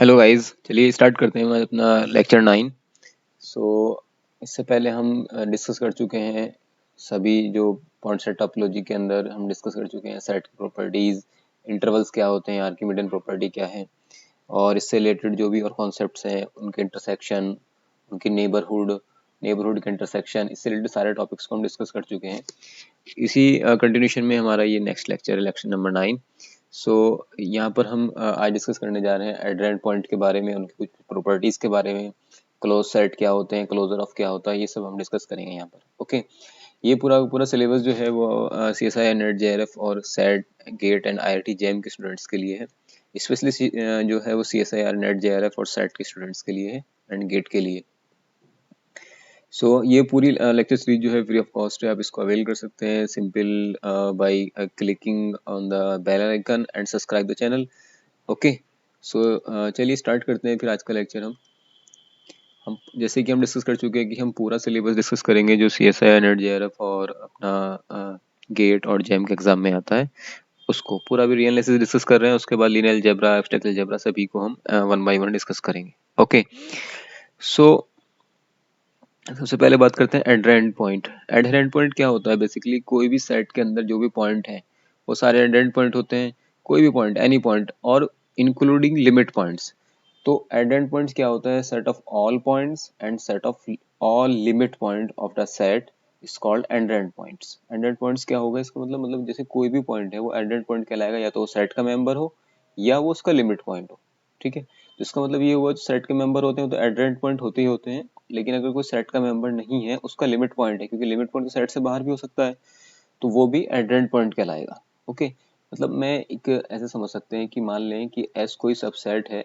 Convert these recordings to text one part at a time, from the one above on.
Hello guys, चलिए start करते हैं हमारा अपना लेक्चर 9। सो इससे पहले हम डिस्कस कर चुके हैं सभी जो पॉइंट सेट टोपोलॉजी के अंदर हम डिस्कस कर चुके हैं सेट की प्रॉपर्टीज, इंटरवल्स क्या होते हैं, आर्किमिडियन प्रॉपर्टी क्या है, और इससे रिलेटेड जो भी और कॉन्सेप्ट्स हैं उनके इंटरसेक्शन, उनकी नेबरहुड के इंटरसेक्शन, इससे रिलेटेड सारे टॉपिक्स को हम डिस्कस कर चुके हैं। इसी कंटिन्यूशन में हमारा ये नेक्स्ट लेक्चर है, लेक्चर नंबर 9। सो यहाँ पर हम आज डिस्कस करने जा रहे हैं एड्रेंट पॉइंट के बारे में, उनकी कुछ प्रॉपर्टीज के बारे में, क्लोज सेट क्या होते हैं, क्लोजर ऑफ क्या होता है, ये सब हम डिस्कस करेंगे यहाँ पर। ओके, ये पूरा सिलेबस जो है वो CSI, नेट, JRF और SET, GATE and IIT JAM के स्टूडेंट्स के लिए है। स्पेशली जो है वो CSIR, नेट, JRF और सेट के स्टूडेंट्स के लिए है एंड गेट के लिए। सो ये पूरी लेक्चर सीरीज जो है फ्री ऑफ कॉस्ट है, आप इसको अवेल कर सकते हैं simple by clicking on the bell icon and subscribe the channel. Okay, so चलिए स्टार्ट करते हैं फिर आज का लेक्चर। हम जैसे कि हम डिस्कस कर चुके हैं कि हम पूरा सिलेबस डिस्कस करेंगे जो CSI, नेट, JRF और अपना गेट और जैम के एग्जाम में आता है, उसको पूरा भी रियल एनालिसिस डिस्कस कर रहे हैं। उसके बाद लीनियर अलजेब्रा, एब्स्ट्रैक्ट अलजेब्रा, सभी को हम वन बाय वन डिस्कस करेंगे। ओके, सो सबसे पहले बात करते हैं एडहेरेंट पॉइंट। एडहेरेंट पॉइंट क्या होता है? बेसिकली कोई भी सेट के अंदर जो भी पॉइंट है वो सारे एडहेरेंट पॉइंट होते हैं। कोई भी पॉइंट, एनी पॉइंट, और इंक्लूडिंग लिमिट पॉइंट्स। तो एडहेरेंट पॉइंट्स क्या होता है? Set of all points and set of all limit point of the set is called adherent points. Adherent points क्या होगा? इसका मतलब जैसे कोई भी पॉइंट है वो एडहेरेंट पॉइंट कहलाएगा, या तो वो सेट का मेंबर हो या वो उसका लिमिट पॉइंट हो। ठीक है, तो इसका मतलब ये हुआ, जो सेट के मेंबर होते हैं तो एडहेरेंट पॉइंट होते ही होते हैं, लेकिन अगर कोई सेट का मेंबर नहीं है, उसका लिमिट पॉइंट है, क्योंकि लिमिट पॉइंट तो सेट से बाहर भी हो सकता है, तो वो भी एडहेरेंट पॉइंट कहलाएगा। ओके, मतलब मैं एक ऐसे समझ सकते हैं कि मान लें कि S कोई सबसेट है,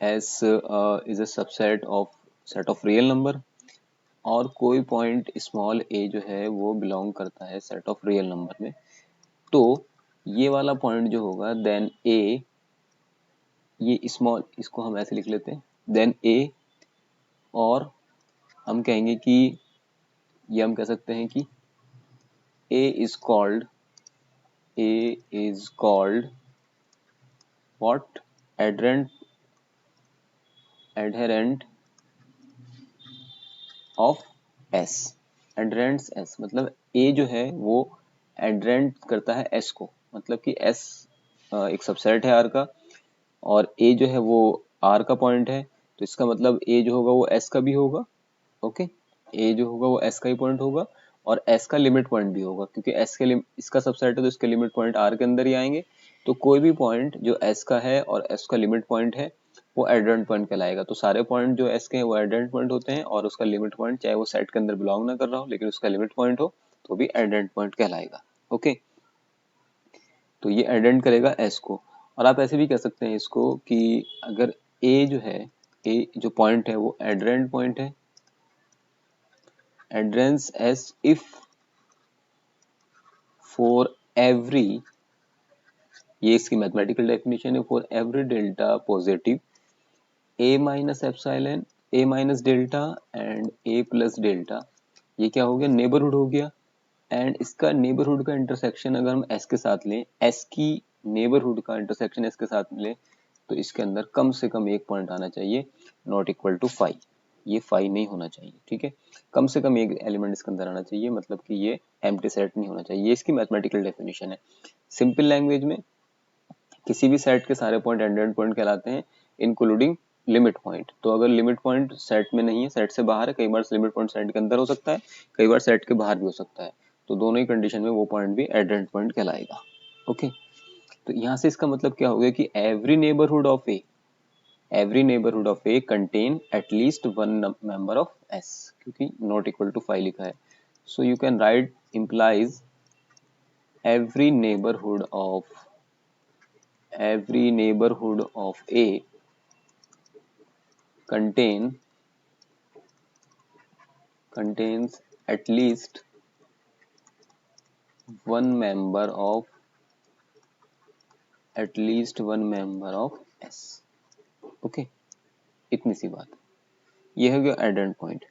S is a subset of set of real number, और कोई पॉइंट स्मॉल a जो है वो बिलोंग करता है सेट ऑफ रियल नंबर में। तो ये वाला पॉइंट जो होगा, देन a, ये स्मॉल, इसको हम ऐसे लिख लेते हैं, देन a, और हम कहेंगे कि ये हम कह सकते हैं कि A is called what? Adherent of S। adherents S मतलब A जो है वो adherent करता है S को, मतलब कि S एक सबसेट है R का, और A जो है वो R का पॉइंट है, तो इसका मतलब A जो होगा वो S का भी होगा। ओके, A जो होगा वो S का ही पॉइंट होगा, और S का लिमिट पॉइंट भी होगा, क्योंकि S के इसका सबसेट है तो इसके लिमिट पॉइंट R के अंदर ही आएंगे। तो कोई भी पॉइंट जो S का है और S का लिमिट पॉइंट है वो एडहेरेंट पॉइंट कहलाएगा। तो सारे पॉइंट जो S के हैं वो एडहेरेंट पॉइंट होते हैं, और उसका लिमिट पॉइंट चाहे वो सेट के अंदर बिलोंग ना कर रहा हो लेकिन उसका लिमिट पॉइंट हो तो भी एडहेरेंट पॉइंट कहलाएगा। ओके, तो ये एडहेरेंट करेगा S को। और आप ऐसे भी कह सकते हैं इसको कि अगर A जो है, A जो पॉइंट है वो एडहेरेंट पॉइंट है, adherence S if for every, ये इसकी मैथमेटिकल डेफिनेशन है, for every delta positive A minus epsilon, A minus delta and A plus delta, ये क्या हो गया? नेबरहुड हो गया। एंड इसका नेबरहुड का इंटरसेक्शन अगर हम S के साथ लें, S की नेबरहुड का इंटरसेक्शन S के साथ लें, तो इसके अंदर कम से कम एक पॉइंट आना चाहिए, नॉट इक्वल टू 5। ये 5 नहीं होना चाहिए, ठीक है, कम से कम एक एलिमेंट इसके अंदर आना चाहिए, मतलब कि ये एम्प्टी सेट नहीं होना चाहिए। ये इसकी मैथमेटिकल डेफिनेशन है। सिंपल लैंग्वेज में किसी भी सेट के सारे पॉइंट एडहेरेंट पॉइंट कहलाते हैं, इंक्लूडिंग लिमिट पॉइंट। तो अगर लिमिट पॉइंट सेट में नहीं है, सेट से बाहर है, कई बार लिमिट पॉइंट सेट के अंदर हो सकता है, कई बार सेट के बाहर भी हो सकता है, तो दोनों ही कंडीशन में वो पॉइंट भी एडहेरेंट पॉइंट कहलाएगा। ओके, तो यहाँ से इसका मतलब क्या हो गया कि every neighbourhood of A contain at least one member of S, क्योंकि नॉट इक्वल टू 5 लिखा है। सो you can right implies every neighborhood of A contains at least one member of S। Okay, इतनी सी बात, ये है गया एडहेरेंट पॉइंट।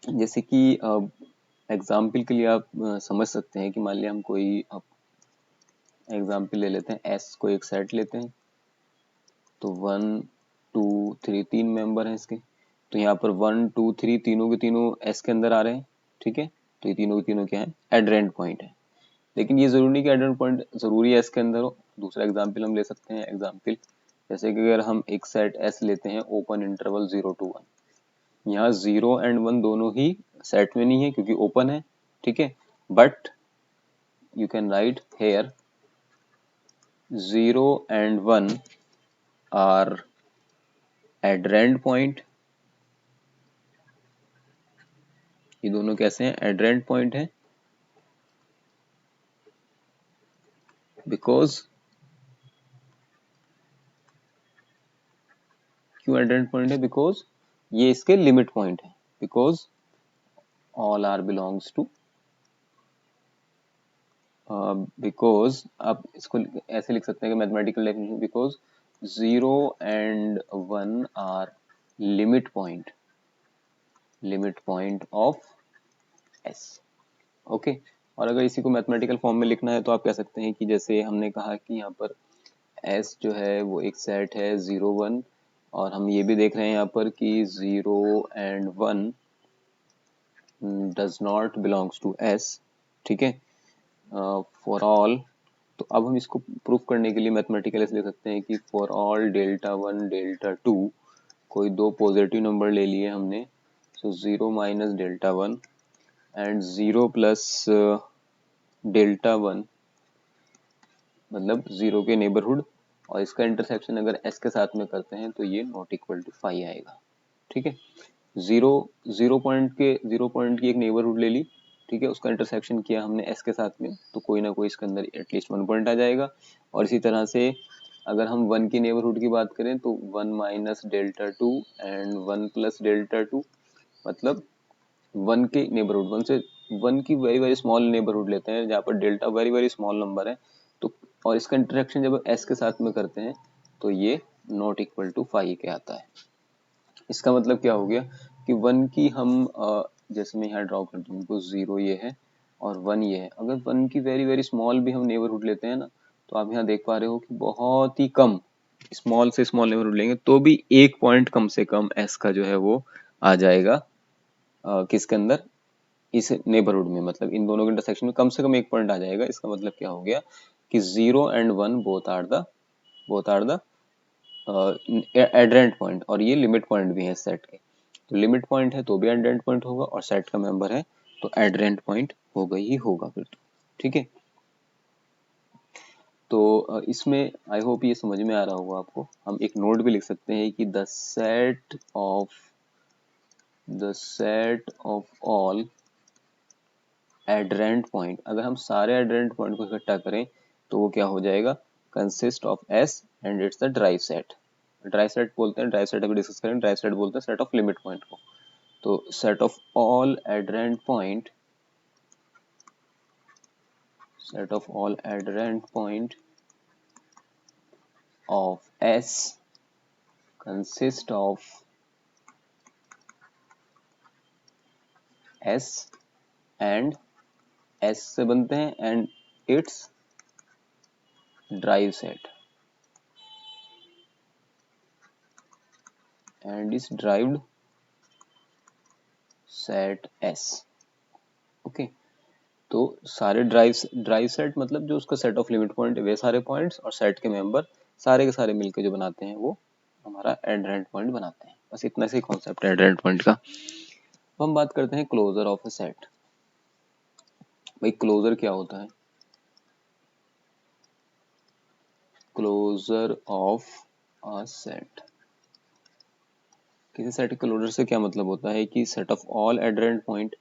जैसे कि एग्जाम्पल के लिए आप समझ सकते हैं कि मान लिया हम कोई एग्जाम्पल ले लेते हैं, S को एक सेट लेते हैं, तो 1 2 3 तीन मेंबर हैं इसके, तो यहाँ पर 1 2 3 तीनों के तीनों एस के अंदर आ रहे हैं, ठीक है। तो ये तीनों के तीनों क्या है, एडरेंट पॉइंट है। लेकिन ये जरूरी नहीं कि एडरेंट पॉइंट जरूरी एस के अंदर हो। दूसरा एग्जाम्पल हम ले सकते हैं, एग्जाम्पल जैसे कि अगर हम एक सेट एस लेते हैं ओपन इंटरवल 0 to 1, यहाँ 0 एंड 1 दोनों ही सेट में नहीं है क्योंकि ओपन है, ठीक है। But you can write here 0 and 1 are adherent point. ये दोनों कैसे हैं, एडरेंट पॉइंट है, बिकॉज क्यों एडरेंट पॉइंट है, बिकॉज ये इसके लिमिट पॉइंट है, because all are belongs to, because आप इसको ऐसे लिख सकते हैं कि mathematical definition, because 0 and 1 are limit point of S, okay. और अगर इसी को मैथमेटिकल फॉर्म में लिखना है तो आप कह सकते हैं कि जैसे हमने कहा कि यहाँ पर एस जो है वो एक सेट है 0 1, और हम ये भी देख रहे हैं यहाँ पर कि 0 and 1 does not belongs to S, ठीक है, फॉर ऑल। तो अब हम इसको प्रूफ करने के लिए मैथमेटिकली लिख सकते हैं कि फॉर ऑल डेल्टा 1 डेल्टा 2, कोई दो पॉजिटिव नंबर ले लिए हमने, सो 0 minus delta 1 and 0 plus delta 1, मतलब 0 के नेबरहुड, और इसका इंटरसेक्शन अगर s के साथ में करते हैं तो ये नॉट इक्वल टू 5 आएगा, ठीक है। जीरो जीरो पॉइंट की एक नेबरहुड ले ली, ठीक है, उसका इंटरसेक्शन किया हमने s के साथ में, तो कोई ना कोई इसके अंदर एटलीस्ट 1 पॉइंट आ जाएगा। और इसी तरह से अगर हम 1 की नेबरहुड की बात करें तो 1 minus delta 2 and 1 plus delta 2, मतलब 1 के नेबरहुड, 1 की वेरी वेरी स्मॉल नेबरहुड लेते हैं जहाँ पर delta very very small number है, तो और इसका इंटरेक्शन जब s के साथ में करते हैं तो ये नॉट इक्वल टू 5 के आता है। इसका मतलब क्या हो गया कि 1 की हम जैसे मैं यहाँ ड्रॉ कर दूँ तो 0 ये है और 1 ये है, अगर 1 की वेरी वेरी स्मॉल भी हम नेबरहुड लेते हैं ना, तो आप यहाँ देख पा रहे हो कि बहुत ही कम स्मॉल से स्मॉल नेबरहुड लेंगे तो भी एक पॉइंट कम से कम s का जो है वो आ जाएगा किसके अंदर, इस नेबरहुड में, मतलब इन दोनों के इंटरसेक्शन में कम से कम एक पॉइंट आ जाएगा। इसका मतलब क्या हो गया कि 0 and 1 both are the adherent point, और ये लिमिट पॉइंट भी है सेट के, तो लिमिट पॉइंट है तो भी एडरेंट पॉइंट होगा, और सेट का मेंबर है तो एडरेंट पॉइंट होगा ही होगा फिर तो, ठीक है। तो इसमें आई होप ये समझ में आ रहा होगा आपको। हम एक नोट भी लिख सकते हैं कि the set of all adherent point, अगर हम सारे एडरेंट पॉइंट को इकट्ठा करें तो वो क्या हो जाएगा, consist of S and it's the derived set. Derived set बोलते हैं, ड्राइव सेट अभी डिस्कस करें, ड्राइव सेट बोलते हैं सेट ऑफ लिमिट पॉइंट को। तो set of all adherent point of S consist of S and S से बनते हैं and its drive set and is derived set S, okay. तो सारे ड्राइव सेट मतलब जो उसका सेट ऑफ लिमिट पॉइंट है वे सारे पॉइंट्स, और सेट के मेंबर सारे के सारे मिलके जो बनाते हैं वो हमारा एडरेंट पॉइंट बनाते हैं। बस इतना सी कॉन्सेप्ट है एडरेंट पॉइंट का। अब हम बात करते हैं क्लोजर ऑफ अ सेट। भाई क्लोजर क्या होता है, क्लोजर ऑफ अ सेट, किसी सेट के क्लोजर से क्या मतलब होता है कि set of all adherent point,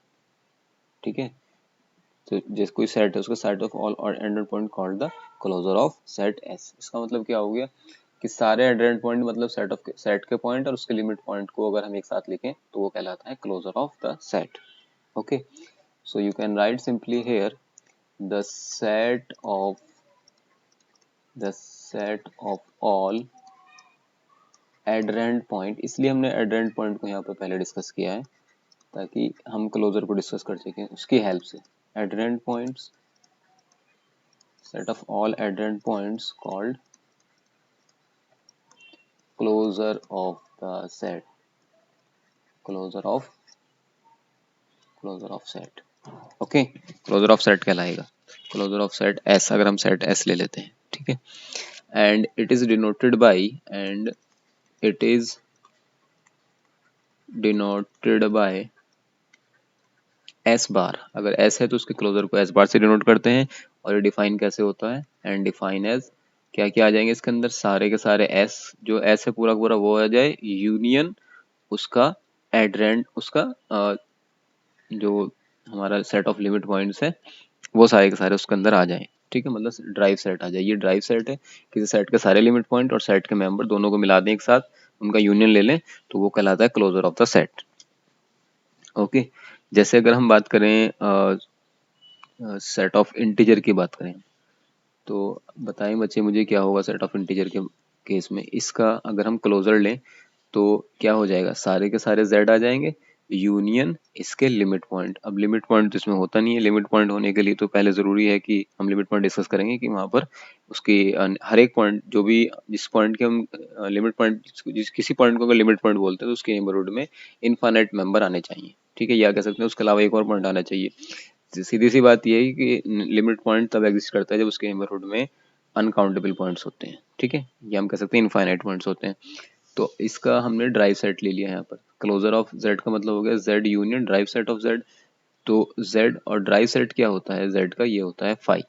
ठीक है। तो जैसे कोई सेट है उसका set of all adherent point called the closure of set S. इसका मतलब क्या हो गया कि सारे एडरेंट पॉइंट मतलब सेट के पॉइंट और उसके लिमिट पॉइंट को अगर हम एक साथ लिखें तो वो कहलाता है closure of the set, okay. So you can write simply here the set of all adherent point, इसलिए हमने एडरेंट पॉइंट को यहाँ पर पहले डिस्कस किया है ताकि हम क्लोजर को डिस्कस कर सकें उसकी हेल्प से। Adherent points, set of all adherent points called closure of the set, closure of set. Okay, closure of set कहलाएगा, क्लोजर ऑफ सेट एस, अगर हम सेट एस ले लेते हैं, ठीक है। And it is denoted by, and it is denoted by S bar. अगर S है तो उसके क्लोजर को एस बार से डिनोट करते हैं। और ये डिफाइन कैसे होता है, एंड डिफाइन एज, क्या क्या आ जाएंगे इसके अंदर, सारे के सारे एस, जो एस है पूरा पूरा वो आ जाए, यूनियन उसका एडरेंट, उसका जो हमारा सेट ऑफ लिमिट पॉइंट्स है वो सारे के सारे उसके अंदर आ जाएं, ठीक है। मतलब ड्राइव सेट आ जाए, ये ड्राइव सेट है, किसी सेट के सारे लिमिट पॉइंट और सेट के मेंबर दोनों को मिला दें एक साथ, उनका यूनियन ले लें, तो वो कहलाता है closure of the set. Okay, जैसे अगर हम बात करें सेट ऑफ इंटीजर की बात करें, तो बताएं बच्चे मुझे क्या होगा सेट ऑफ इंटीजर के केस में। इसका अगर हम क्लोजर लें तो क्या हो जाएगा, सारे के सारे z आ जाएंगे यूनियन इसके लिमिट पॉइंट। अब लिमिट पॉइंट तो इसमें होता नहीं है, लिमिट पॉइंट होने के लिए तो पहले जरूरी है कि हम लिमिट पॉइंट डिस्कस करेंगे कि वहां पर उसकी हर एक पॉइंट, जो भी जिस पॉइंट के हम लिमिट पॉइंट, जिस किसी पॉइंट को अगर लिमिट पॉइंट बोलते हैं तो उसके नेबरहुड में इनफाइनाइट मेंबर आने चाहिए, ठीक है, या कह सकते हैं उसके अलावा एक और पॉइंट आना चाहिए। सीधी सी बात यह है कि लिमिट पॉइंट तब एग्जिस्ट करता है जब उसके नेबरहुड में अनकाउंटेबल पॉइंट्स होते हैं, ठीक है, या हम कह सकते हैं इनफाइनाइट पॉइंट्स होते हैं। तो इसका हमने ड्राइव सेट ले लिया है यहाँ पर। क्लोजर ऑफ जेड का मतलब हो गया Z union drive set of Z. तो जेड और ड्राइव सेट क्या होता है जेड का, ये होता है फाई,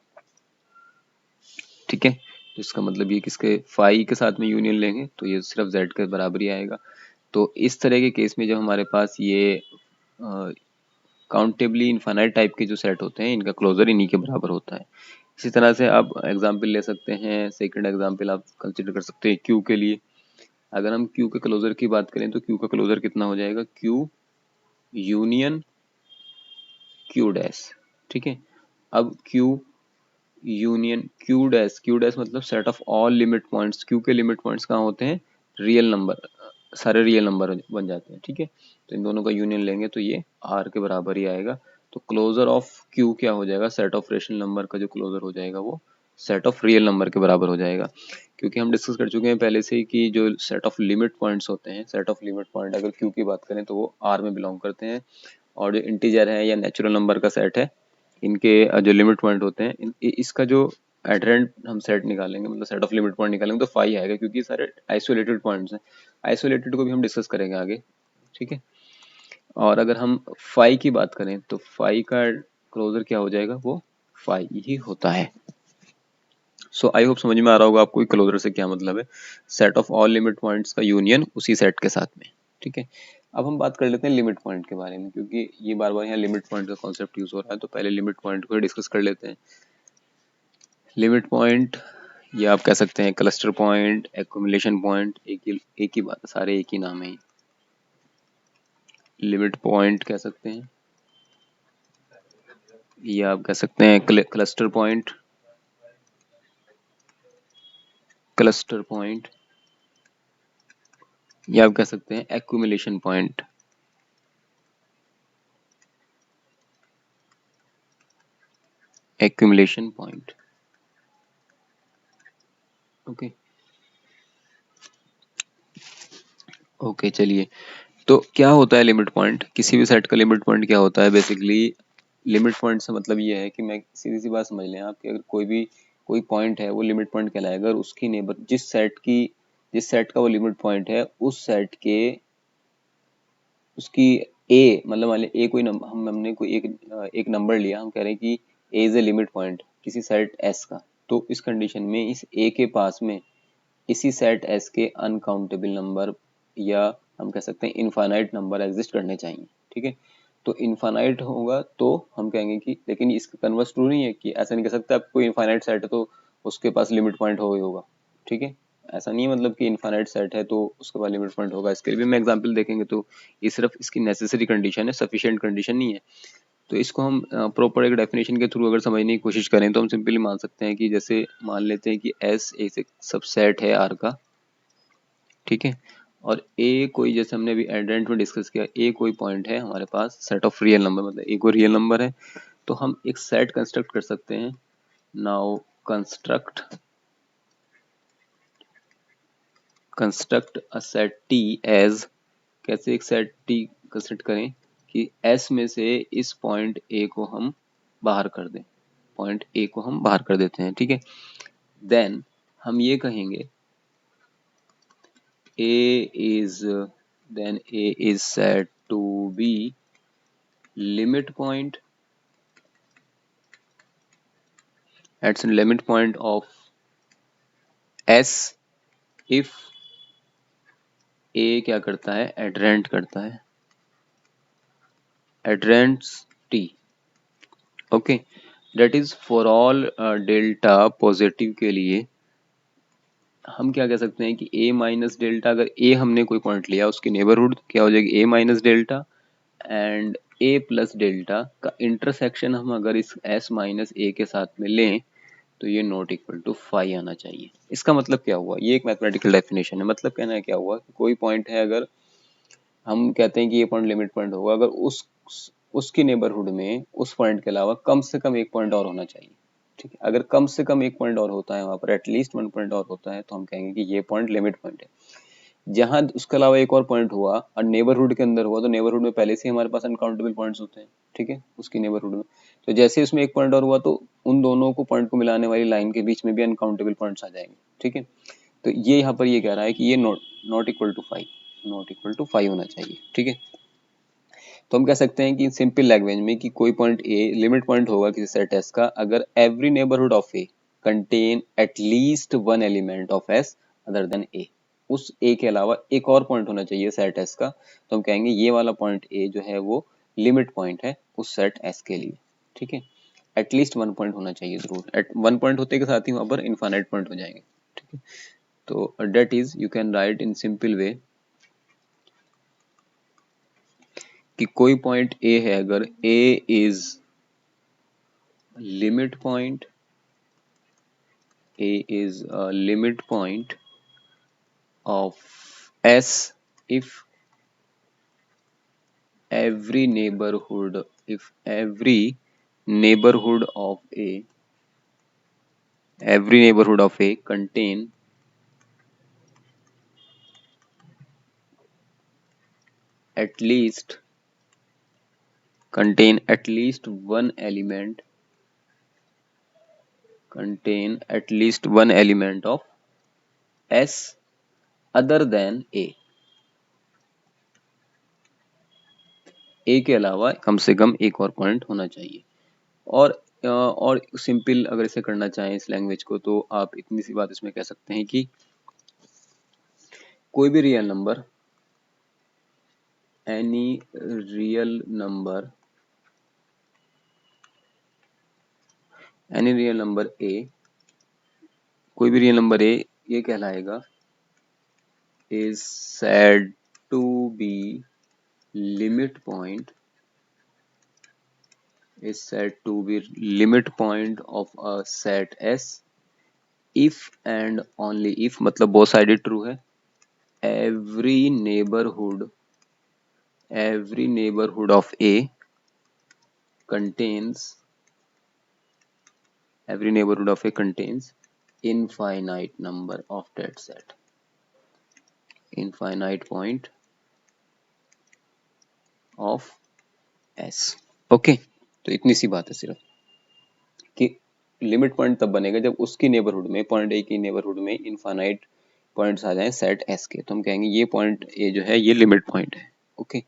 ठीक है। तो इसका मतलब ये किसके, फाई के साथ में यूनियन लेंगे तो ये सिर्फ जेड के बराबर ही आएगा। तो इस तरह के केस में जब हमारे पास ये काउंटेबली इनफाइनाइट टाइप के जो सेट होते हैं, इनका क्लोजर इन्हीं के बराबर होता है। इसी तरह से आप एग्जाम्पल ले सकते हैं, सेकंड एग्जाम्पल आप कंसिडर कर सकते हैं क्यू के लिए। अगर हम क्यू के क्लोजर की बात करें तो क्यू का क्लोजर कितना हो जाएगा, क्यू यूनियन क्यू डैश, ठीक है। अब क्यू यूनियन क्यू डैश मतलब set of all limit points. Q के लिमिट पॉइंट्स कहाँ होते हैं, रियल नंबर, सारे रियल नंबर बन जाते हैं, ठीक है। तो इन दोनों का यूनियन लेंगे तो ये आर के बराबर ही आएगा। तो क्लोजर ऑफ क्यू क्या हो जाएगा, सेट ऑफ रेशनल नंबर का जो क्लोजर हो जाएगा वो सेट ऑफ रियल नंबर के बराबर हो जाएगा। क्योंकि हम डिस्कस कर चुके हैं पहले से ही कि जो सेट ऑफ लिमिट पॉइंट्स होते हैं, सेट ऑफ लिमिट पॉइंट अगर क्यू की बात करें तो वो आर में बिलोंग करते हैं। और जो इंटीजर है या नेचुरल नंबर का सेट है, इनके जो लिमिट पॉइंट होते हैं, इसका जो एडरेंट हम सेट निकालेंगे, मतलब सेट ऑफ लिमिट पॉइंट निकालेंगे तो फाई आएगा, क्योंकि सारे आइसोलेटेड पॉइंट्स हैं। आइसोलेटेड को भी हम डिस्कस करेंगे आगे, ठीक है। और अगर हम फाई की बात करें तो फाई का क्लोजर क्या हो जाएगा, वो फाई ही होता है। सो आई होप समझ में आ रहा होगा आपको क्लोजर से क्या मतलब है, set of all limit points का यूनियन उसी सेट के साथ में, ठीक है। अब हम बात कर लेते हैं लिमिट पॉइंट के बारे में, क्योंकि ये बार बार यहाँ लिमिट पॉइंट का कॉन्सेप्ट यूज हो रहा है, तो पहले लिमिट पॉइंट को डिस्कस कर लेते हैं। लिमिट पॉइंट, ये आप कह सकते हैं क्लस्टर पॉइंट, एक्युमुलेशन पॉइंट, एक ही बात, सारे एक ही नाम है। लिमिट पॉइंट कह सकते हैं, ये आप कह सकते हैं क्लस्टर पॉइंट, क्लस्टर पॉइंट, या आप कह सकते हैं accumulation point, accumulation point. Okay okay, चलिए, तो क्या होता है लिमिट पॉइंट, किसी भी सेट का लिमिट पॉइंट क्या होता है बेसिकली। लिमिट पॉइंट से मतलब ये है कि मैं सीधी सी बात समझ लें आप कि अगर कोई पॉइंट है वो लिमिट पॉइंट कहलाएगा अगर उसकी नेबर जिस सेट का वो लिमिट पॉइंट है उस सेट के उसकी ए, मतलब मान लीजिए ए कोई नंबर, हमने कोई एक नंबर लिया, हम कह रहे हैं कि ए इज ए लिमिट पॉइंट किसी सेट एस का। तो इस कंडीशन में इस ए के पास में इसी सेट एस के अनकाउंटेबल नंबर, या हम कह सकते हैं इनफाइनाइट नंबर एग्जिस्ट करने चाहिए, ठीक है। तो इनफाइनाइट होगा तो हम कहेंगे कि, लेकिन इसका कन्वर्स ट्रू नहीं है कि ऐसा नहीं कह सकते आप कोई इनफाइनाइट सेट है तो उसके पास लिमिट पॉइंट होगा, ठीक है। ऐसा नहीं है मतलब कि इनफाइनाइट सेट है तो उसके पास लिमिट पॉइंट होगा। इसके लिए भी हम एग्जांपल देखेंगे, तो ये सिर्फ इसकी नेसेसरी कंडीशन है, सफिशिएंट कंडीशन नहीं है। तो इसको हम प्रॉपर एक डेफिनेशन के थ्रू अगर समझने की कोशिश करें तो हम सिंपली मान सकते हैं कि जैसे मान लेते हैं कि एस एक सबसेट है आर का, ठीक है। और ए कोई, जैसे हमने अभी एडेंट में डिस्कस किया, ए कोई पॉइंट है हमारे पास सेट ऑफ रियल नंबर, मतलब ए कोई रियल नंबर है, तो हम एक सेट कंस्ट्रक्ट कर सकते हैं। Now construct construct a set T as, कैसे एक सेट टी कंस्ट्रक्ट करें कि एस में से इस पॉइंट ए को हम बाहर कर दें, पॉइंट ए को हम बाहर कर देते हैं, ठीक है। देन हम ये कहेंगे A is, then A is set to be limit point, it's limit point of S if A क्या करता है, एडरेंट करता है, adherents T, okay. That is for all delta positive के लिए हम क्या कह सकते हैं कि a माइनस डेल्टा, अगर a हमने कोई पॉइंट लिया उसकी नेबरहुड क्या हो जाएगी, a minus delta, and a plus delta का इंटरसेक्शन हम अगर इस s माइनस a के साथ में लें तो ये नॉट इक्वल टू 5 आना चाहिए। इसका मतलब क्या हुआ, ये एक मैथमेटिकल डेफिनेशन है, मतलब कहना है क्या हुआ कि कोई पॉइंट है, अगर हम कहते हैं कि ये पॉइंट लिमिट पॉइंट होगा, अगर उसकी नेबरहुड में उस पॉइंट के अलावा कम से कम एक पॉइंट और होना चाहिए, ठीक है। अगर कम से कम एक पॉइंट और होता है वहां पर, एटलीस्ट वन पॉइंट और होता है, तो हम कहेंगे कि ये पॉइंट लिमिट पॉइंट है। जहां उसके अलावा एक और पॉइंट हुआ और नेबरहुड के अंदर हुआ, तो नेबरहुड में पहले से ही हमारे पास अनकाउंटेबल पॉइंट्स होते हैं, ठीक है, उसकी नेबरहुड में। तो जैसे उसमें एक पॉइंट और हुआ तो उन दोनों को पॉइंट को मिलाने वाली लाइन के बीच में भी अनकाउंटेबल पॉइंट्स आ जाएंगे, ठीक है। तो ये यहाँ पर ये कह रहा है कि ये not equal to 5, not equal to 5 होना चाहिए, ठीक है। तो हम कह सकते हैं कि सिंपल लैंग्वेज में कि कोई पॉइंट ए लिमिट पॉइंट होगा किसी सेट एस का अगर every neighbourhood of A contain at least one element of S other than A, उस ए के अलावा एक और पॉइंट होना चाहिए सेट एस का, तो हम कहेंगे ये वाला पॉइंट ए जो है वो लिमिट पॉइंट है उस सेट एस के लिए, ठीक है। एटलीस्ट वन पॉइंट होना चाहिए जरूर, एट वन पॉइंट होते के साथ ही वहां पर इनफाइनाइट पॉइंट हो जाएंगे, ठीक है। तो that is you can right in simple way कि कोई पॉइंट ए है, अगर ए is limit point, a is a limit point of s if every neighborhood, if every neighborhood of a contain at least one element, contain at least one element of s other than a के अलावा कम से कम एक और point होना चाहिए। और simple अगर इसे करना चाहें इस लैंग्वेज को, तो आप इतनी सी बात इसमें कह सकते हैं कि कोई भी real number, any real number, any real number a, कोई भी रियल नंबर ए ये कहलाएगा is said to be limit point, is said to be limit point of a set S if and only if, मतलब both sided true है, every neighborhood of A contains, every neighborhood of A contains infinite number of that set, infinite point of S, okay. तो इतनी सी बात है सिर्फ कि limit point तब बनेगा जब उसकी नेबरहुड में, पॉइंट ए की नेबरहुड में इनफाइनाइट पॉइंट्स आ जाएं सेट एस के, तो हम कहेंगे ये पॉइंट ए जो है ये लिमिट पॉइंट है, ओके।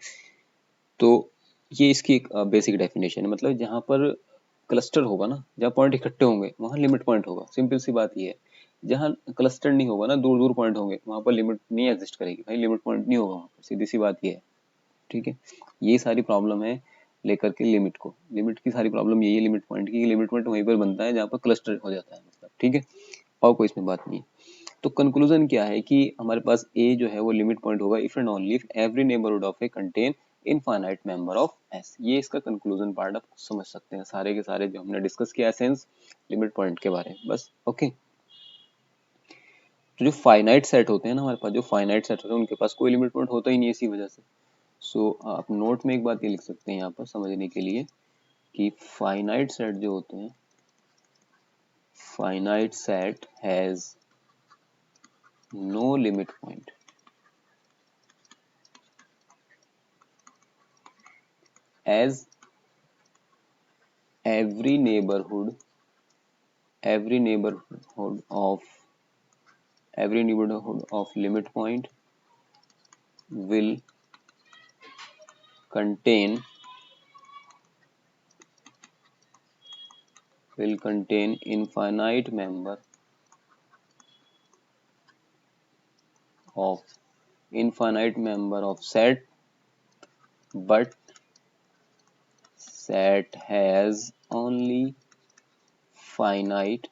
तो ये इसकी एक बेसिक डेफिनेशन है, मतलब जहां पर क्लस्टर होगा ना, जहां पॉइंट इकट्ठे होंगे वहां लिमिट पॉइंट होगा, सिंपल सी बात ये है। जहां क्लस्टर नहीं होगा ना, दूर दूर पॉइंट होंगे, वहां पर लिमिट नहीं एग्जिस्ट करेगी भाई, लिमिट पॉइंट नहीं होगा वहां पर, सीधी सी बात ये है, ठीक है। ये सारी प्रॉब्लम है लेकर के लिमिट को, लिमिट की सारी प्रॉब्लम यही है लिमिट पॉइंट की, लिमिट पॉइंट वहीं पर बनता है जहाँ पर क्लस्टर हो जाता है, मतलब ठीक है, और कोई इसमें बात नहीं है। तो कंक्लूजन क्या है कि हमारे पास ए जो है वो लिमिट पॉइंट होगा if and only if every neighbourhood of A contain infinite member of S, ये इसका कंक्लूजन पार्ट आप समझ सकते हैं, सारे के सारे जो हमने डिस्कस किया एसेंस लिमिट पॉइंट के बारे में, बस ओके। तो जो फाइनाइट सेट होते हैं ना हमारे पास, जो फाइनाइट सेट होते हैं उनके पास कोई लिमिट पॉइंट होता ही नहीं इसी वजह से। सो आप नोट में एक बात ये लिख सकते हैं यहाँ पर समझने के लिए कि फाइनाइट सेट जो होते हैं, finite set has no limit point as every neighborhood every neighborhood of every neighborhood of limit point will contain infinite member of set, but set has only finite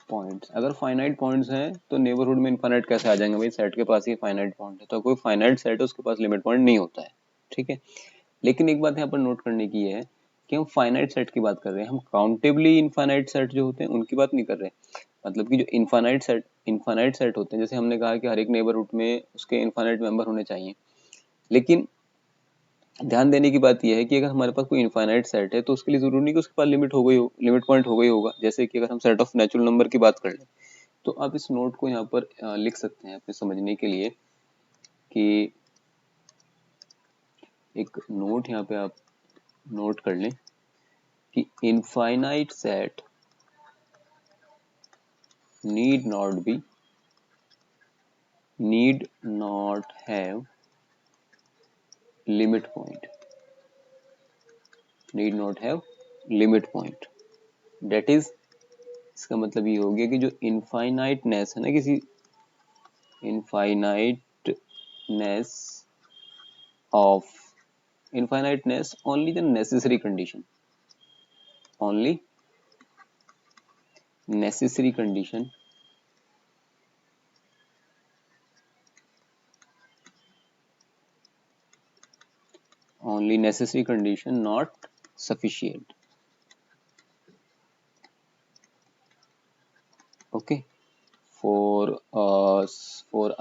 points. अगर finite points हैं तो neighbourhood में infinite कैसे आ जाएंगे भाई, set के पास ही finite point है, तो कोई फाइनाइट सेट है उसके पास लिमिट पॉइंट नहीं होता है, ठीक है। लेकिन एक बात यहाँ पर नोट करने की है कि हम फाइनाइट सेट की बात कर रहे हैं, हम काउंटेबली इनफाइनाइट सेट जो होते हैं उनकी बात नहीं कर रहे। मतलब कि जो इनफाइनाइट सेट होते हैं, जैसे हमने कहा कि हर एक नेबरहुड में उसके इनफाइनाइट मेंबर होने चाहिए, लेकिन ध्यान देने की बात यह है कि अगर हमारे पास कोई इनफाइनाइट सेट है तो उसके लिए जरूरी नहीं कि उसके पास लिमिट पॉइंट हो गई होगा। जैसे कि अगर हम सेट ऑफ नेचुरल नंबर की बात कर लें तो आप इस नोट को यहाँ पर लिख सकते हैं अपने समझने के लिए कि एक नोट यहाँ पे आप नोट कर लें कि infinite set need not have limit point that is, इसका मतलब ये हो गया कि जो इनफाइनाइटनेस है ना, किसी इनफाइनाइटनेस only the necessary condition only necessary condition not sufficient, okay, for a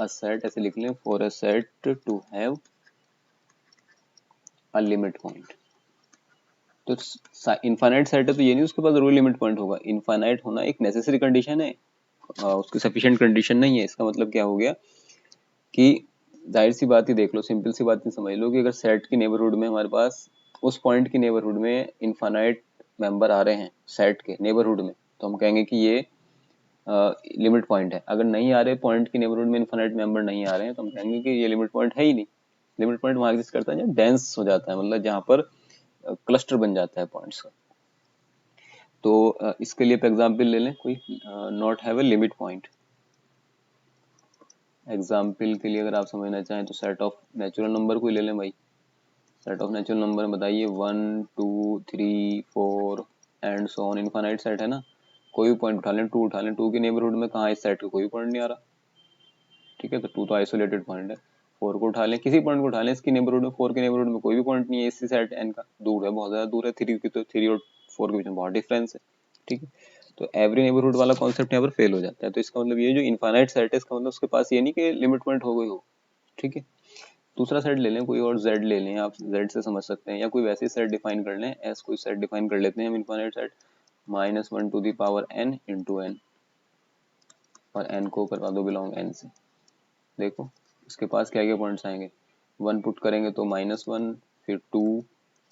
set, ऐसे लिख लें, for a set to have a limit point। तो इनफाइनाइट सेट है तो ये नहीं उसके पास जरूर लिमिट पॉइंट होगा, इनफाइनाइट होना एक नेसेसरी कंडीशन है, उसकी सफिशिएंट कंडीशन नहीं है। इसका मतलब क्या हो गया कि जाहिर सी बात ही देख लो, सिंपल सी बात ही समझ लो कि अगर सेट की नेबरहुड में हमारे पास उस पॉइंट की नेबरहुड में इनफाइनाइट मेंबर आ रहे हैं सेट के नेबरहुड में, तो हम कहेंगे कि ये लिमिट पॉइंट है। अगर नहीं आ रहे पॉइंट की नेबरहुड में इनफाइनाइट मेंबर नहीं आ रहे हैं तो हम कहेंगे कि ये लिमिट पॉइंट है ही नहीं। लिमिट पॉइंट वहां एग्जिस्ट करता है जहाँ डेंस हो जाता है, मतलब जहाँ पर क्लस्टर बन जाता है पॉइंट्स का। तो इसके लिए एग्जाम्पल ले लें, कोई not have a limit point. Example के लिए अगर आप समझना चाहें तो सेट ऑफ नेचुरल नंबर कोई ले लें भाई। सेट ऑफ नेचुरल नंबर बताइए 1 2 3 4 and so on, infinite set है ना। कोई भी पॉइंट उठा लें, 2 उठा लें, 2 के नेबरहुड में कहाँ इस सेट का कोई पॉइंट नहीं आ रहा, ठीक है, तो 2 तो आइसोलेटेड पॉइंट है। 4 को उठा लें, किसी पॉइंट को उठा लें, इसकी नेबरहुड में 4 के नेबरहुड में कोई भी पॉइंट नहीं है, इसी सेट एन का दूर है, बहुत ज्यादा दूर है। 3 की तो 3 और 4 के बीच में बहुत डिफरेंस है, ठीक है। तो एवरी नेबरहुड वाला कॉन्सेप्ट यहाँ पर फेल हो जाता है। तो इसका मतलब ये जो इनफाइनाइट सेट है इसका मतलब उसके पास ये नहीं कि लिमिट पॉइंट हो गई हो, ठीक है। दूसरा सेट ले लें, कोई और जेड ले लें, आप जेड से समझ सकते हैं, या कोई वैसे सेट डिफाइन कर लें, एस कोई सेट डिफाइन कर लेते हैं हम infinite set -1 to the power n into n, और n को करवा दो बिलोंग n से। देखो इसके पास क्या क्या पॉइंट्स आएंगे, 1 पुट करेंगे तो -1, फिर 2,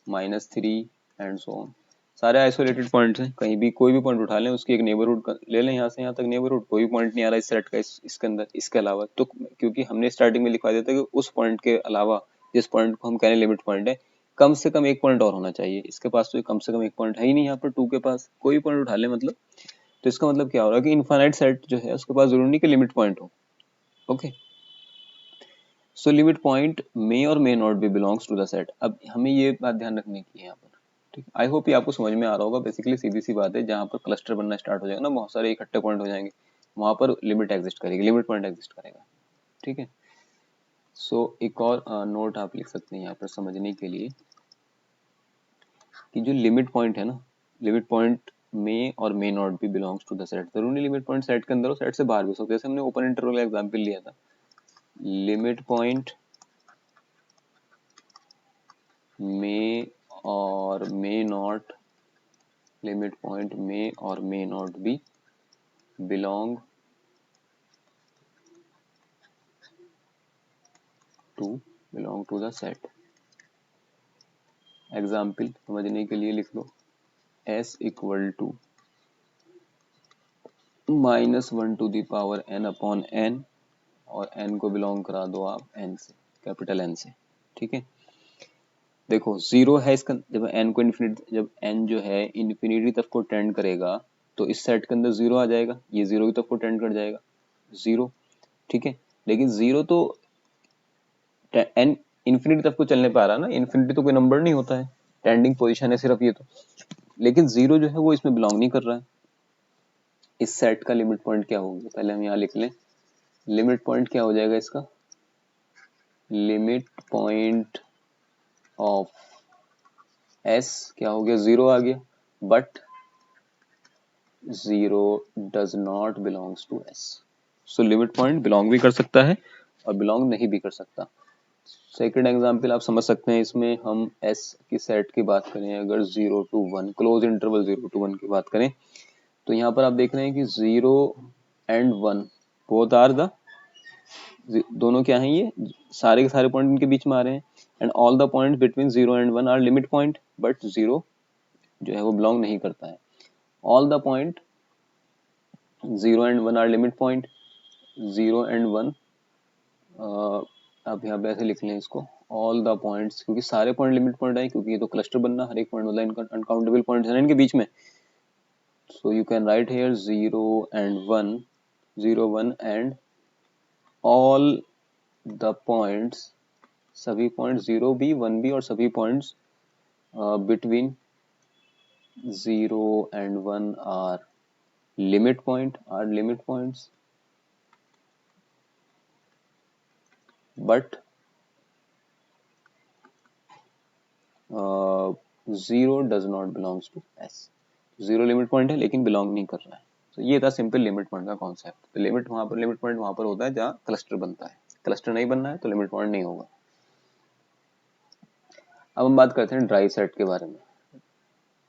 -3 एंड सो ऑन। सारे आइसोलेटेड पॉइंट्स हैं, कहीं भी कोई भी पॉइंट उठा लें उसकी एक नेबरहुड ले लें, यहाँ से यहाँ तक नेबरहुड, कोई भी पॉइंट नहीं आ रहा इस सेट का इसके अंदर इसके अलावा, तो क्योंकि हमने स्टार्टिंग में लिखवा दिया था कि उस पॉइंट के अलावा जिस पॉइंट को हम कह रहे हैं लिमिट पॉइंट है, कम से कम एक पॉइंट और होना चाहिए। इसके पास तो कम से कम एक पॉइंट है ही नहीं यहाँ पर, 2 के पास कोई भी पॉइंट उठा ले मतलब। तो इसका मतलब क्या हो रहा है कि इनफाइनाइट सेट जो है उसके पास जरूरी नहीं कि लिमिट पॉइंट हो, okay. So limit point may और may not be belongs to the set. अब हमें ये बात ध्यान रखने की है यहाँ पर, ठीक है। आई होप ये आपको समझ में आ रहा होगा। बेसिकली सीधी सी बात है, जहाँ पर क्लस्टर बनना स्टार्ट हो जाएगा ना, बहुत सारे इकट्ठे पॉइंट हो जाएंगे, वहां पर लिमिट एग्जिस्ट करेगी, लिमिट पॉइंट एग्जिस्ट करेगा, ठीक है। सो एक और नोट आप लिख सकते हैं यहाँ पर समझने के लिए कि जो लिमिट पॉइंट है ना, लिमिट पॉइंट मे और may not be belongs to the set. जरूरी लिमिट पॉइंट सेट के अंदर हो, सेट से बाहर भी हो सकते हैं। जैसे हमने ओपन इंटरवल का एग्जांपल लिया था, लिमिट पॉइंट मे और may not be belong to belong to the set. Example समझने के लिए लिख लो, s equal to -1 to the power n upon n, और n को बिलोंग करा दो आप n से, कैपिटल N से। ठीक है, देखो जीरो है इसका, जब n को इन्फिनिटी, जब n जो है इन्फिनिटी तक को टेंड करेगा तो इस सेट के अंदर जीरो आ जाएगा, ये जीरो की तरफ को टेंड कर जाएगा, जीरो। ठीक है, लेकिन जीरो तो n इन्फिनिटी तक को चलने पा रहा है ना, इन्फिनिटी तो कोई नंबर नहीं होता है, टेंडिंग पोजीशन है सिर्फ ये तो, लेकिन जीरो जो है वो इसमें बिलोंग नहीं कर रहा है। इस सेट का लिमिट पॉइंट क्या होगा, पहले हम यहाँ लिख लें, लिमिट पॉइंट क्या हो जाएगा इसका, लिमिट पॉइंट ऑफ s क्या हो गया, जीरो आ गया, but zero does not belongs to s। So limit point belong भी कर सकता है और बिलोंग नहीं भी कर सकता। सेकंड एग्जांपल आप समझ सकते हैं, इसमें हम s की सेट की बात करें, अगर 0 to 1 क्लोज इंटरवल 0 to 1 की बात करें, तो यहाँ पर आप देख रहे हैं कि 0 and 1 बोथ आर द, दोनों क्या हैं, ये सारे के सारे पॉइंट इनके बीच में आ रहे हैं, and all the point between 0 and 1 are limit point, but 0 जो है वो बिलोंग नहीं करता है। All the point 0 and 1 are limit point, 0 and 1 आप यहाँ पे ऐसे लिख लें इसको, ऑल द पॉइंट्स, क्योंकि सारे पॉइंट लिमिट पॉइंट है, क्योंकि ये तो क्लस्टर बनना, हर एक पॉइंट मतलब इनका अनकाउंटेबल पॉइंट्स हैं इनके बीच में। So you can write here 0 and 1, 0 1 and all the points, सभी पॉइंट 0 भी 1 भी और सभी points between 0 and 1 are limit point, are limit points, but 0 does not belongs to s। Zero limit point है लेकिन बिलोंग नहीं कर रहा है। तो ये था सिंपल लिमिट पॉइंट का कॉन्सेप्ट। तो लिमिट वहां पर, लिमिट पॉइंट वहां पर होता है जहाँ क्लस्टर बनता है, क्लस्टर नहीं बनना है तो लिमिट पॉइंट नहीं होगा। अब हम बात करते हैं ड्राइव सेट के बारे में।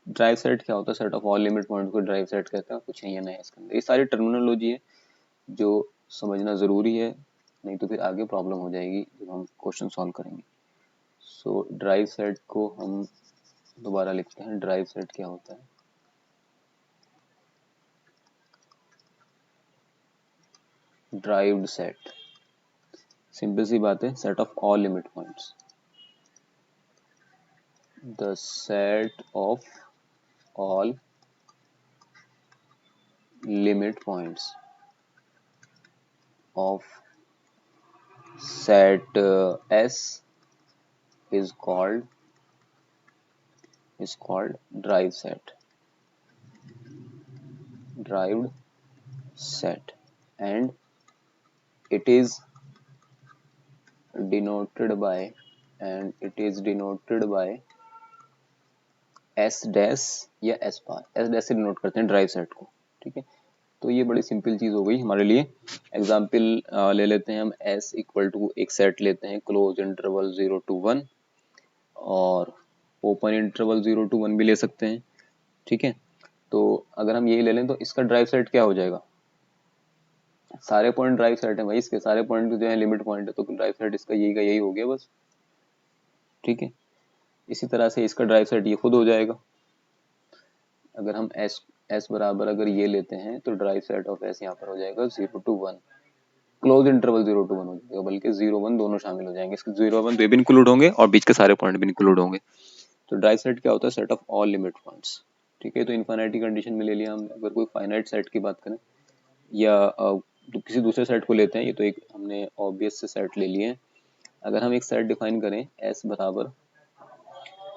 ड्राइव सेट क्या होता है, set of all limit point को ड्राइव सेट कहते हैं, कुछ है नहीं इसके अंदर, ये सारी टर्मिनोलॉजी है जो समझना जरूरी है, नहीं तो फिर आगे प्रॉब्लम हो जाएगी जब हम क्वेश्चन सॉल्व करेंगे। सो ड्राइव सेट को हम दोबारा लिखते हैं, ड्राइव सेट क्या होता है, ड्राइव्ड सेट, सिंपल सी बात है, set of all limit points, the set of all limit points of set S is called drive set, drived set, and it is denoted by S dash या S bar, S dash से denote करते हैं derived set को। ठीक है, तो ये बड़ी सिंपल चीज हो गई हमारे लिए। एग्जाम्पल ले लेते हैं हम, S इक्वल टू एक सेट लेते हैं क्लोज इंटरवल 0 to 1 और ओपन इंटरवल 0 to 1 भी ले सकते हैं। ठीक है, तो अगर हम यही ले लें तो इसका ड्राइव सेट क्या हो जाएगा, सारे पॉइंट ड्राइव सेट है भाई, इसके सारे पॉइंट जो है लिमिट पॉइंट है, तो ड्राइव सेट इसका यही का यही हो गया बस। ठीक है, इसी तरह से इसका ड्राइव सेट ये खुद हो जाएगा। अगर हम S बराबर अगर ये लेते हैं तो ड्राइव सेट ऑफ S यहाँ पर हो जाएगा 0 to 1, क्लोज इंटरवल 0 to 1 हो जाएगा, बल्कि 0 1 दोनों शामिल हो जाएंगे, इसके 0 1 भी इंक्लूड होंगे और बीच के सारे पॉइंट भी इंक्लूड होंगे। तो ड्राइव सेट क्या होता है, set of all limit points. ठीक है, तो इनफाइनाइट कंडीशन में ले लिया हमने। अगर कोई फाइनाइट सेट की बात करें या तो किसी दूसरे सेट को लेते हैं, ये तो एक हमने ऑब्वियस से सेट ले लिए हैं। अगर हम एक सेट डिफाइन करें S बराबर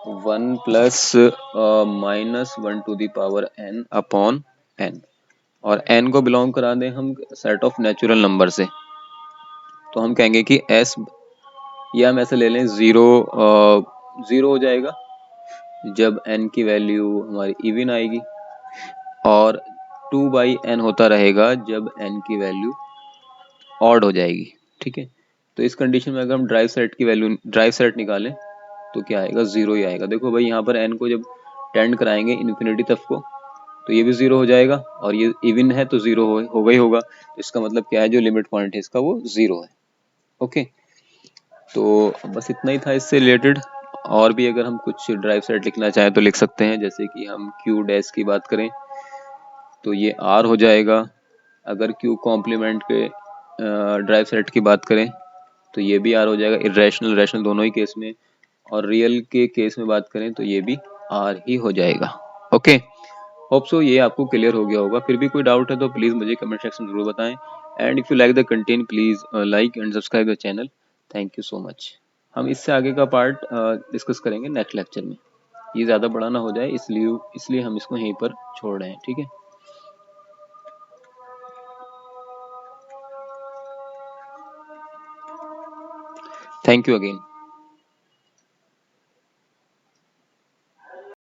1 plus -1 to the power n upon n, और n को बिलोंग करा दें हम सेट ऑफ नेचुरल नंबर से, तो हम कहेंगे कि S, या हम ऐसे ले लें 0 हो जाएगा जब n की वैल्यू हमारी इवन आएगी, और 2/n होता रहेगा जब n की वैल्यू ऑड हो जाएगी। ठीक है, तो इस कंडीशन में अगर हम ड्राइव सेट की वैल्यू, ड्राइव सेट निकालें तो क्या आएगा, 0 ही आएगा। देखो भाई, यहाँ पर n को जब टेंड कराएंगे इन्फिनिटी तक को तो ये भी 0 हो जाएगा, और ये इवन है तो 0 होगा ही होगा। तो इसका मतलब क्या है, जो लिमिट पॉइंट है इसका वो 0 है। ओके, तो बस इतना ही था इससे रिलेटेड। और भी अगर हम कुछ ड्राइव सेट लिखना चाहें तो लिख सकते हैं, जैसे कि हम क्यू डैश की बात करें तो ये आर हो जाएगा। अगर क्यू कॉम्प्लीमेंट के ड्राइव सेट की बात करें तो ये भी आर हो जाएगा, इरेशनल रैशनल दोनों ही केस में। और रियल के केस में बात करें तो ये भी आर ही हो जाएगा। ओके, होप सो ये आपको क्लियर हो गया होगा। फिर भी कोई डाउट है तो प्लीज़ मुझे कमेंट सेक्शन जरूर बताएं। And if you like the content please like and subscribe the channel. Thank you so much. हम इससे आगे का पार्ट डिस्कस करेंगे नेक्स्ट लेक्चर में। ये ज़्यादा बड़ा ना हो जाए, इसलिए हम इसको यहीं पर छोड़ रहे हैं। ठीक है, थैंक यू अगेन।